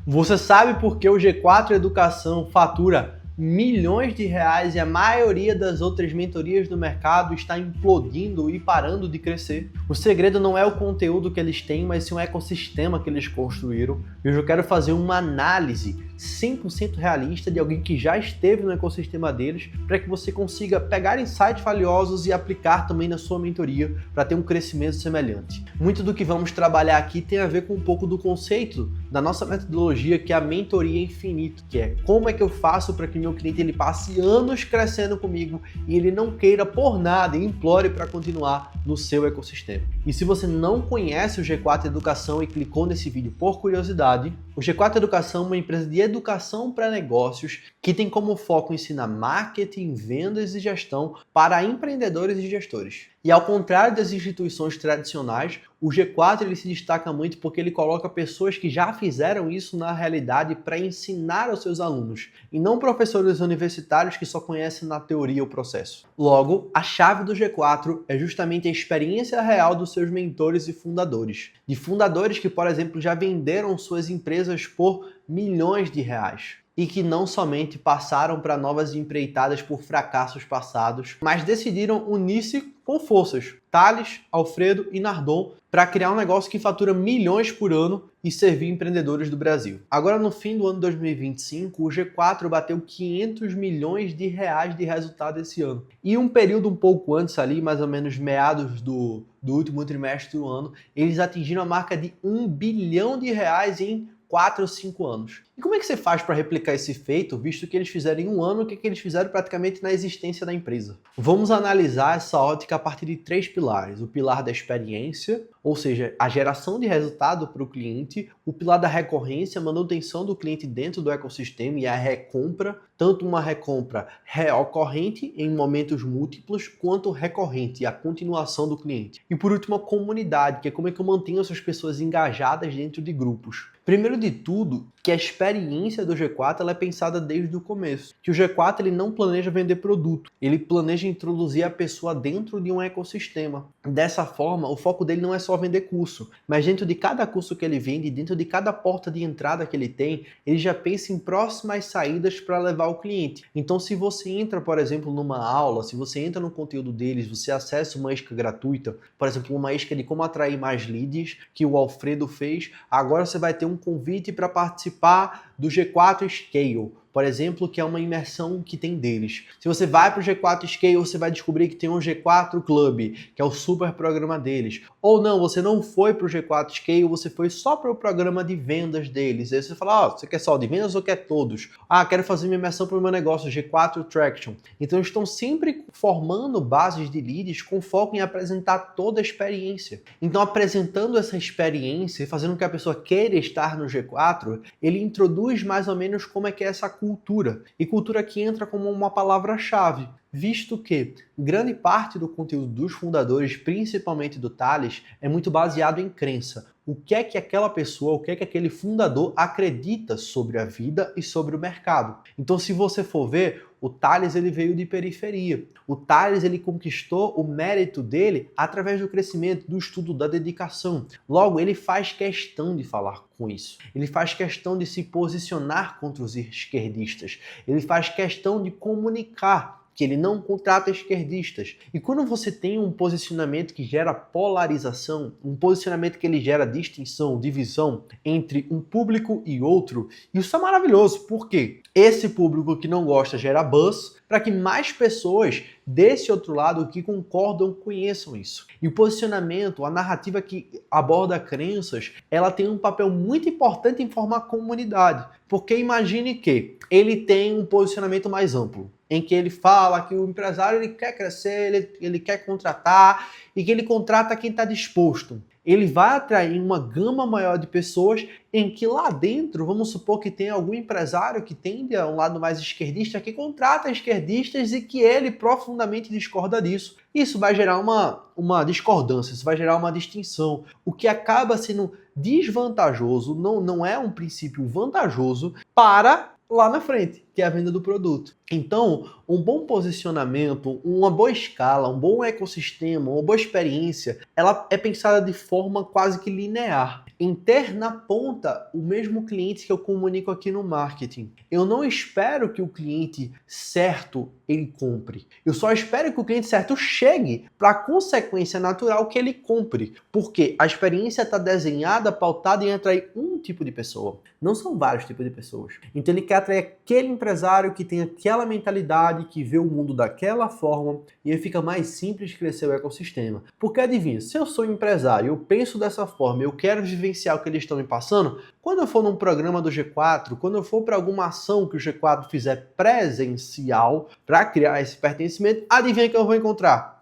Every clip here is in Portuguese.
Você sabe por que o G4 Educação fatura milhões de reais e a maioria das outras mentorias do mercado está implodindo e parando de crescer? O segredo não é o conteúdo que eles têm, mas sim o ecossistema que eles construíram. E hoje eu quero fazer uma análise 100% realista de alguém que já esteve no ecossistema deles, para que você consiga pegar insights valiosos e aplicar também na sua mentoria para ter um crescimento semelhante. Muito do que vamos trabalhar aqui tem a ver com um pouco do conceito da nossa metodologia, que é a mentoria infinita, que é como é que eu faço para que meu cliente ele passe anos crescendo comigo e ele não queira por nada e implore para continuar no seu ecossistema. E se você não conhece o G4 Educação e clicou nesse vídeo por curiosidade, o G4 Educação é uma empresa de educação para negócios que tem como foco ensinar marketing, vendas e gestão para empreendedores e gestores. E ao contrário das instituições tradicionais, o G4 ele se destaca muito porque ele coloca pessoas que já fizeram isso na realidade para ensinar aos seus alunos, e não professores universitários que só conhecem na teoria o processo. Logo, a chave do G4 é justamente a experiência real dos seus mentores e fundadores. De fundadores que, por exemplo, já venderam suas empresas por milhões de reais. E que não somente passaram para novas empreitadas por fracassos passados, mas decidiram unir-se com forças, Thales, Alfredo e Nardon, para criar um negócio que fatura milhões por ano e servir empreendedores do Brasil. Agora, no fim do ano 2025, o G4 bateu 500 milhões de reais de resultado esse ano. E um período um pouco antes ali, mais ou menos meados do último trimestre do ano, eles atingiram a marca de 1 bilhão de reais em 4 ou 5 anos. E como é que você faz para replicar esse feito, visto que eles fizeram em um ano o que eles fizeram praticamente na existência da empresa? Vamos analisar essa ótica a partir de 3 pilares. O pilar da experiência, ou seja, a geração de resultado para o cliente, o pilar da recorrência, a manutenção do cliente dentro do ecossistema e a recompra, tanto uma recompra recorrente em momentos múltiplos, quanto recorrente, a continuação do cliente. E por último, a comunidade, que é como é que eu mantenho essas pessoas engajadas dentro de grupos. Primeiro de tudo, que a experiência do G4 ela é pensada desde o começo. Que o G4 ele não planeja vender produto, ele planeja introduzir a pessoa dentro de um ecossistema. Dessa forma, o foco dele não é só vender curso, mas dentro de cada curso que ele vende, dentro de cada porta de entrada que ele tem, ele já pensa em próximas saídas para levar o cliente. Então, se você entra, por exemplo, numa aula, se você entra no conteúdo deles, você acessa uma isca gratuita, por exemplo, uma isca de como atrair mais leads, que o Alfredo fez, agora você vai ter um convite para participar do G4 Scale, por exemplo, que é uma imersão que tem deles. Se você vai para o G4 Scale, você vai descobrir que tem um G4 Club, que é o super programa deles. Ou não, você não foi para o G4 Scale, você foi só para o programa de vendas deles. Aí você fala, você quer só de vendas ou quer todos? Quero fazer minha imersão para o meu negócio, G4 Traction. Então, estão sempre formando bases de leads com foco em apresentar toda a experiência. Então, apresentando essa experiência e fazendo com que a pessoa queira estar no G4, ele introduz mais ou menos como é que é essa cultura. E cultura aqui entra como uma palavra-chave, visto que grande parte do conteúdo dos fundadores, principalmente do Thales, é muito baseado em crença. O que é que aquela pessoa, o que é que aquele fundador acredita sobre a vida e sobre o mercado. Então, se você for ver, o Thales ele veio de periferia. O Thales ele conquistou o mérito dele através do crescimento, do estudo, da dedicação. Logo, ele faz questão de falar com isso. Ele faz questão de se posicionar contra os esquerdistas. Ele faz questão de comunicar que ele não contrata esquerdistas. E quando você tem um posicionamento que gera polarização, um posicionamento que ele gera distinção, divisão entre um público e outro, isso é maravilhoso. Por quê? Esse público que não gosta gera buzz para que mais pessoas desse outro lado que concordam conheçam isso. E o posicionamento, a narrativa que aborda crenças, ela tem um papel muito importante em formar comunidade. Porque imagine que ele tem um posicionamento mais amplo, em que ele fala que o empresário ele quer crescer, ele quer contratar e que ele contrata quem está disposto. Ele vai atrair uma gama maior de pessoas em que lá dentro, vamos supor que tem algum empresário que tende a um lado mais esquerdista, que contrata esquerdistas e que ele profundamente discorda disso. Isso vai gerar uma discordância, isso vai gerar uma distinção, o que acaba sendo desvantajoso, não é um princípio vantajoso para lá na frente, que é a venda do produto. Então, um bom posicionamento, uma boa escala, um bom ecossistema, uma boa experiência, ela é pensada de forma quase que linear. em ter na ponta o mesmo cliente que eu comunico aqui no marketing. Eu não espero que o cliente certo ele compre. Eu só espero que o cliente certo chegue para a consequência natural que ele compre. Porque a experiência está desenhada, pautada em atrair um tipo de pessoa. Não são vários tipos de pessoas. Então ele quer atrair aquele empresário que tem aquela mentalidade, que vê o mundo daquela forma, e aí fica mais simples crescer o ecossistema. Porque adivinha, se eu sou empresário, eu penso dessa forma, eu quero vivenciar o que eles estão me passando, quando eu for num programa do G4, quando eu for para alguma ação que o G4 fizer presencial para criar esse pertencimento, adivinha que eu vou encontrar?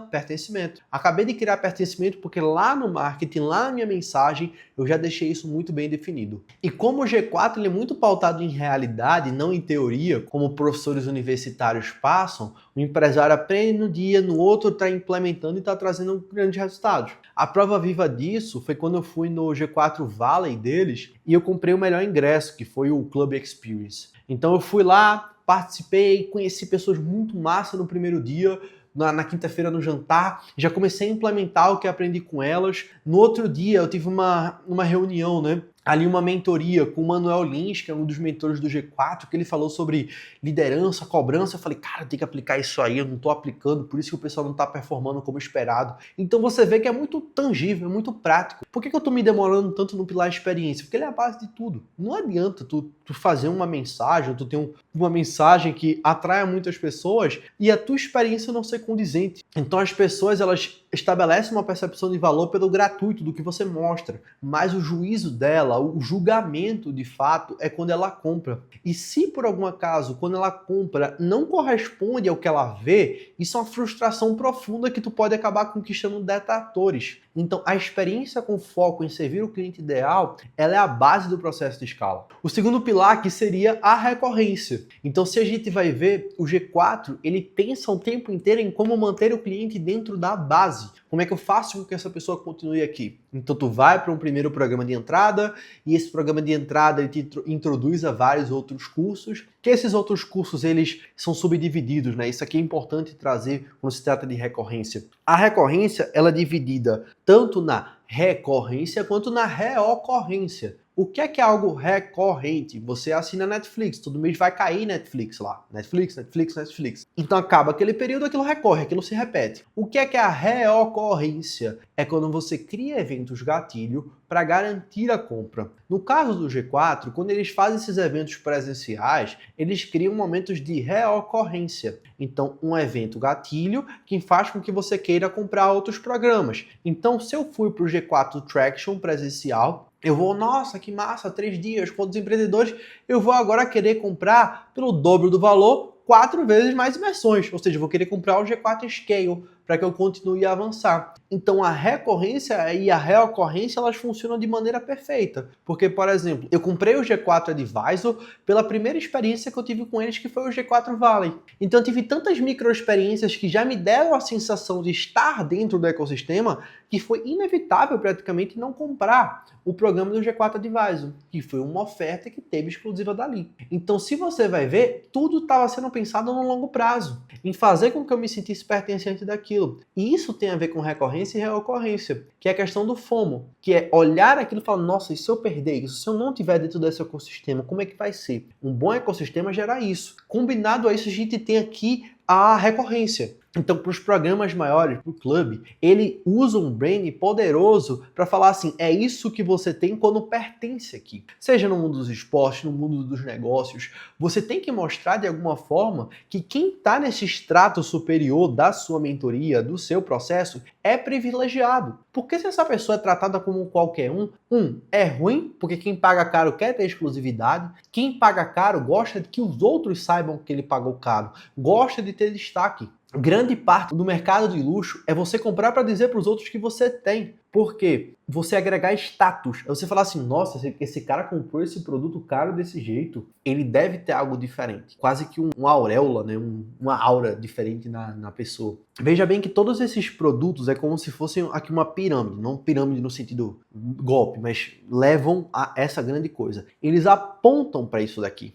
Pertencimento. Acabei de criar pertencimento porque lá no marketing, lá na minha mensagem, eu já deixei isso muito bem definido. E como o G4 ele é muito pautado em realidade, não em teoria, como professores universitários passam, o empresário aprende no dia, no outro está implementando e está trazendo grandes resultados. A prova viva disso foi quando eu fui no G4 Valley deles e eu comprei o melhor ingresso, que foi o Club Experience. Então eu fui lá, participei, conheci pessoas muito massa no primeiro dia, na quinta-feira no jantar, já comecei a implementar o que aprendi com elas. No outro dia eu tive uma reunião, né? Ali uma mentoria com o Manuel Lins, que é um dos mentores do G4, que ele falou sobre liderança, cobrança. Eu falei, cara, tem que aplicar isso aí, eu não estou aplicando, por isso que o pessoal não está performando como esperado. Então você vê que é muito tangível, é muito prático. Por que eu estou me demorando tanto no pilar experiência? Porque ele é a base de tudo. Não adianta tu fazer uma mensagem, tu ter uma mensagem que atraia muitas pessoas e a tua experiência não ser condizente. Então as pessoas, elas estabelecem uma percepção de valor pelo gratuito, do que você mostra, mas o juízo dela, o julgamento de fato é quando ela compra. E se por algum acaso, quando ela compra, não corresponde ao que ela vê, isso é uma frustração profunda que tu pode acabar conquistando detratores. Então a experiência com foco em servir o cliente ideal, ela é a base do processo de escala. O segundo pilar que seria a recorrência. Então se a gente vai ver, o G4, ele pensa o tempo inteiro em como manter o cliente dentro da base. Como é que eu faço com que essa pessoa continue aqui? Então tu vai para um primeiro programa de entrada e esse programa de entrada ele te introduz a vários outros cursos, que esses outros cursos eles são subdivididos, né? Isso aqui é importante trazer quando se trata de recorrência. A recorrência ela é dividida tanto na recorrência quanto na reocorrência. O que é algo recorrente? Você assina Netflix, todo mês vai cair Netflix lá. Netflix. Então acaba aquele período, aquilo recorre, aquilo se repete. O que é a reocorrência? É quando você cria eventos gatilho para garantir a compra. No caso do G4, quando eles fazem esses eventos presenciais, eles criam momentos de reocorrência. Então, um evento gatilho que faz com que você queira comprar outros programas. Então, se eu fui para o G4 Traction presencial, eu vou, nossa, que massa, 3 dias com outros empreendedores, eu vou agora querer comprar pelo dobro do valor, 4 vezes mais imersões. Ou seja, eu vou querer comprar o G4 Scale para que eu continue a avançar. Então a recorrência e a reocorrência elas funcionam de maneira perfeita. Porque, por exemplo, eu comprei o G4 Advisor pela primeira experiência que eu tive com eles, que foi o G4 Valley. Então eu tive tantas microexperiências que já me deram a sensação de estar dentro do ecossistema que foi inevitável praticamente não comprar o programa do G4 Advisor, que foi uma oferta que teve exclusiva dali. Então se você vai ver, tudo estava sendo pensado no longo prazo, em fazer com que eu me sentisse pertencente daquilo. E isso tem a ver com recorrência e reocorrência, que é a questão do FOMO, que é olhar aquilo e falar, nossa, e se eu perder isso? Se eu não estiver dentro desse ecossistema, como é que vai ser? Um bom ecossistema gera isso. Combinado a isso, a gente tem aqui a recorrência. Então, para os programas maiores, para o clube, ele usa um branding poderoso para falar assim, é isso que você tem quando pertence aqui. Seja no mundo dos esportes, no mundo dos negócios, você tem que mostrar de alguma forma que quem está nesse extrato superior da sua mentoria, do seu processo, é privilegiado. Porque se essa pessoa é tratada como qualquer é ruim, porque quem paga caro quer ter exclusividade, quem paga caro gosta de que os outros saibam que ele pagou caro, gosta de ter destaque. Grande parte do mercado de luxo é você comprar para dizer para os outros que você tem. Por quê? Você agregar status. É você falar assim, nossa, esse cara comprou esse produto caro desse jeito, ele deve ter algo diferente. Quase que uma auréola, né? Uma aura diferente na pessoa. Veja bem que todos esses produtos é como se fossem aqui uma pirâmide. Não pirâmide no sentido golpe, mas levam a essa grande coisa. Eles apontam para isso daqui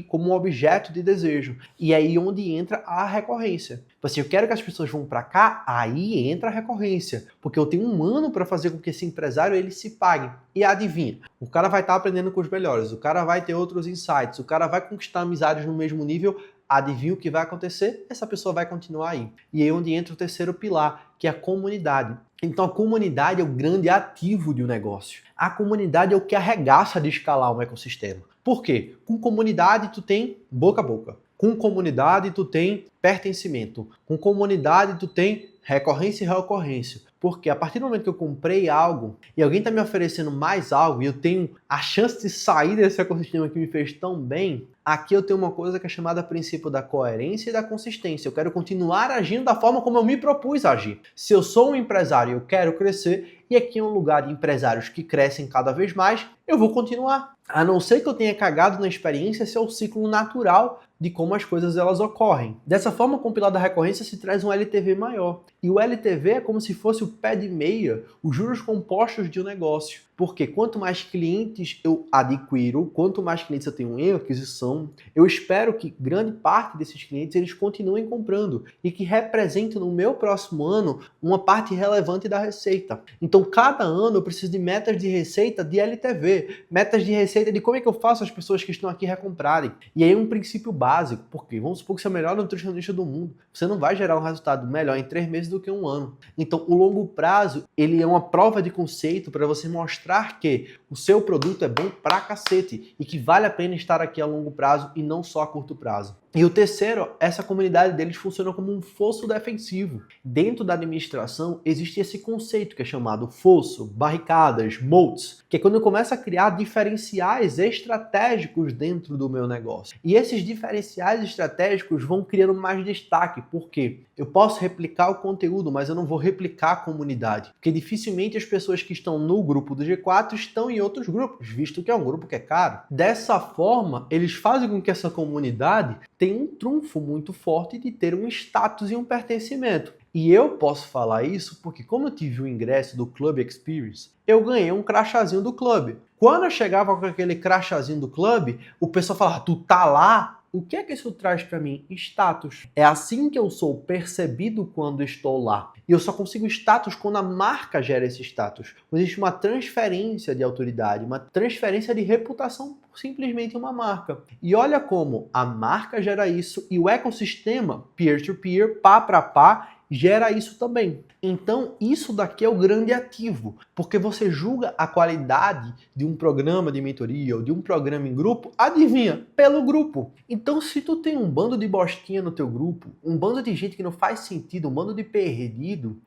como um objeto de desejo. E aí onde entra a recorrência. Então, assim, eu quero que as pessoas vão para cá, aí entra a recorrência. Porque eu tenho um ano para fazer com que esse empresário ele se pague. E adivinha, o cara vai estar aprendendo com os melhores, o cara vai ter outros insights, o cara vai conquistar amizades no mesmo nível. Adivinha o que vai acontecer? Essa pessoa vai continuar aí. E aí é onde entra o terceiro pilar, que é a comunidade. Então a comunidade é o grande ativo de um negócio. A comunidade é o que arregaça de escalar um ecossistema. Por quê? Com comunidade tu tem boca a boca. Com comunidade tu tem pertencimento. Com comunidade tu tem recorrência e reocorrência. Porque a partir do momento que eu comprei algo e alguém está me oferecendo mais algo e eu tenho a chance de sair desse ecossistema que me fez tão bem, aqui eu tenho uma coisa que é chamada princípio da coerência e da consistência. Eu quero continuar agindo da forma como eu me propus a agir. Se eu sou um empresário e eu quero crescer, e aqui é um lugar de empresários que crescem cada vez mais, eu vou continuar. A não ser que eu tenha cagado na experiência, esse é o ciclo natural de como as coisas elas ocorrem. Dessa forma, compilado da recorrência se traz um LTV maior. E o LTV é como se fosse o pé de meia, os juros compostos de um negócio. Porque quanto mais clientes eu adquiro, quanto mais clientes eu tenho em aquisição, eu espero que grande parte desses clientes eles continuem comprando e que representem no meu próximo ano uma parte relevante da receita. Então, cada ano eu preciso de metas de receita de LTV, metas de receita de como é que eu faço as pessoas que estão aqui recomprarem. E aí um princípio básico, porque vamos supor que você é o melhor nutricionista do mundo, você não vai gerar um resultado melhor em 3 meses do que um ano. Então, o longo prazo, ele é uma prova de conceito para você mostrar que o seu produto é bom pra cacete e que vale a pena estar aqui a longo prazo e não só a curto prazo. E o terceiro, essa comunidade deles funciona como um fosso defensivo. Dentro da administração existe esse conceito que é chamado fosso, barricadas, moats, que é quando eu começo a criar diferenciais estratégicos dentro do meu negócio. E esses diferenciais estratégicos vão criando mais destaque, porque eu posso replicar o conteúdo, mas eu não vou replicar a comunidade, porque dificilmente as pessoas que estão no grupo do G4 estão em outros grupos, visto que é um grupo que é caro. Dessa forma, eles fazem com que essa comunidade tenha um trunfo muito forte de ter um status e um pertencimento. E eu posso falar isso porque, como eu tive o ingresso do Club Experience, eu ganhei um crachazinho do clube. Quando eu chegava com aquele crachazinho do clube, o pessoal falava, tu tá lá? O que é que isso traz para mim? Status. É assim que eu sou percebido quando estou lá. E eu só consigo status quando a marca gera esse status. Existe uma transferência de autoridade, uma transferência de reputação por simplesmente uma marca. E olha como a marca gera isso e o ecossistema peer-to-peer, pá para pá, gera isso também. Então, isso daqui é o grande ativo, porque você julga a qualidade de um programa de mentoria ou de um programa em grupo, adivinha, pelo grupo. Então, se tu tem um bando de bostinha no teu grupo, um bando de gente que não faz sentido, um bando de perdido,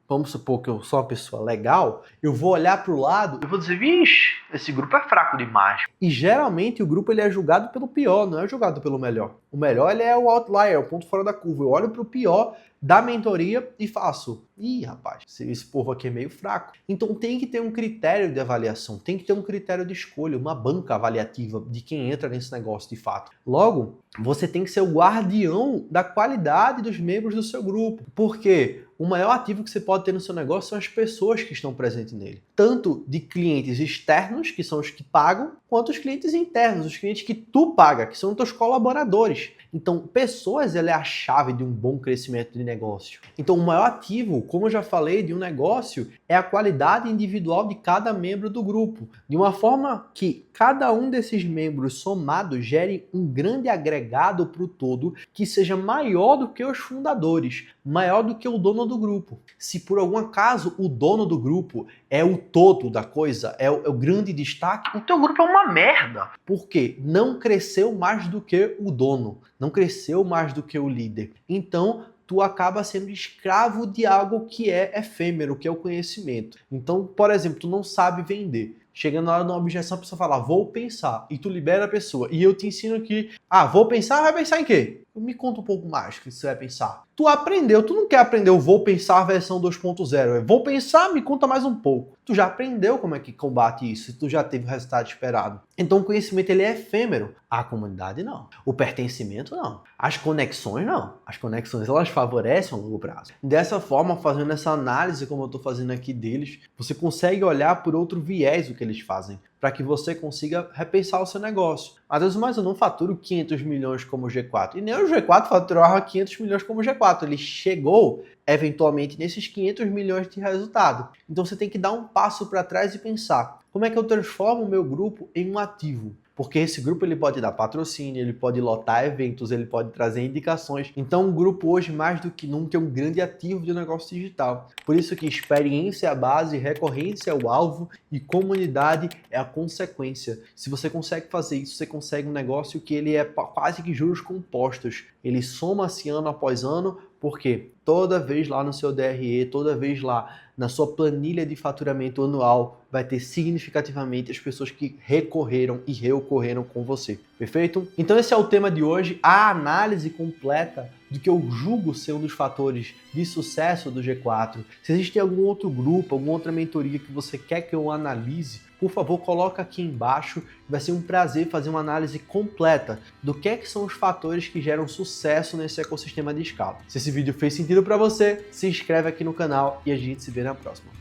vamos supor que eu sou uma pessoa legal, eu vou olhar para o lado e vou dizer, vixe, esse grupo é fraco demais. E geralmente o grupo ele é julgado pelo pior, não é julgado pelo melhor. O melhor ele é o outlier, o ponto fora da curva. Eu olho para o pior da mentoria e faço, rapaz, esse povo aqui é meio fraco. Então tem que ter um critério de avaliação, tem que ter um critério de escolha, uma banca avaliativa de quem entra nesse negócio de fato. Logo, você tem que ser o guardião da qualidade dos membros do seu grupo, porque o maior ativo que você pode ter no seu negócio são as pessoas que estão presentes nele. Tanto de clientes externos, que são os que pagam, quanto os clientes internos, os clientes que tu paga, que são os teus colaboradores. Então, pessoas ela é a chave de um bom crescimento de negócio. Então, o maior ativo, como eu já falei, de um negócio é a qualidade individual de cada membro do grupo. De uma forma que cada um desses membros somados gere um grande agregado para o todo que seja maior do que os fundadores, maior do que o dono do grupo. Se por algum acaso o dono do grupo é o todo da coisa, é o grande destaque, o teu grupo é uma merda. Porque não cresceu mais do que o dono, não cresceu mais do que o líder. Então, tu acaba sendo escravo de algo que é efêmero, que é o conhecimento. Então, por exemplo, tu não sabe vender. Chega na hora de uma objeção, a pessoa fala, vou pensar, e tu libera a pessoa. E eu te ensino que, vou pensar, vai pensar em quê? Me conta um pouco mais o que você vai pensar. Tu aprendeu, tu não quer aprender o vou pensar versão 2.0, é vou pensar, me conta mais um pouco. Tu já aprendeu como é que combate isso, tu já teve o resultado esperado. Então o conhecimento ele é efêmero, a comunidade não. O pertencimento não. As conexões não. As conexões elas favorecem a longo prazo. Dessa forma, fazendo essa análise como eu estou fazendo aqui deles, você consegue olhar por outro viés o que eles fazem. para que você consiga repensar o seu negócio. Mas eu não faturo 500 milhões como o G4. E nem o G4 faturava 500 milhões como o G4. Ele chegou, eventualmente, nesses 500 milhões de resultado. Então você tem que dar um passo para trás e pensar, como é que eu transformo o meu grupo em um ativo? Porque esse grupo ele pode dar patrocínio, ele pode lotar eventos, ele pode trazer indicações. Então o grupo hoje, mais do que nunca, é um grande ativo de um negócio digital. Por isso que experiência é a base, recorrência é o alvo e comunidade é a consequência. Se você consegue fazer isso, você consegue um negócio que ele é quase que juros compostos. Ele soma-se ano após ano, porque toda vez lá no seu DRE, toda vez lá na sua planilha de faturamento anual, vai ter significativamente as pessoas que recorreram e reocorreram com você. Perfeito? Então esse é o tema de hoje, a análise completa do que eu julgo ser um dos fatores de sucesso do G4. Se existe algum outro grupo, alguma outra mentoria que você quer que eu analise, por favor, coloca aqui embaixo. Vai ser um prazer fazer uma análise completa do que são os fatores que geram sucesso nesse ecossistema de escala. Se esse vídeo fez sentido para você, se inscreve aqui no canal e a gente se vê na próxima.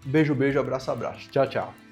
Beijo, beijo, abraço, abraço. Tchau, tchau.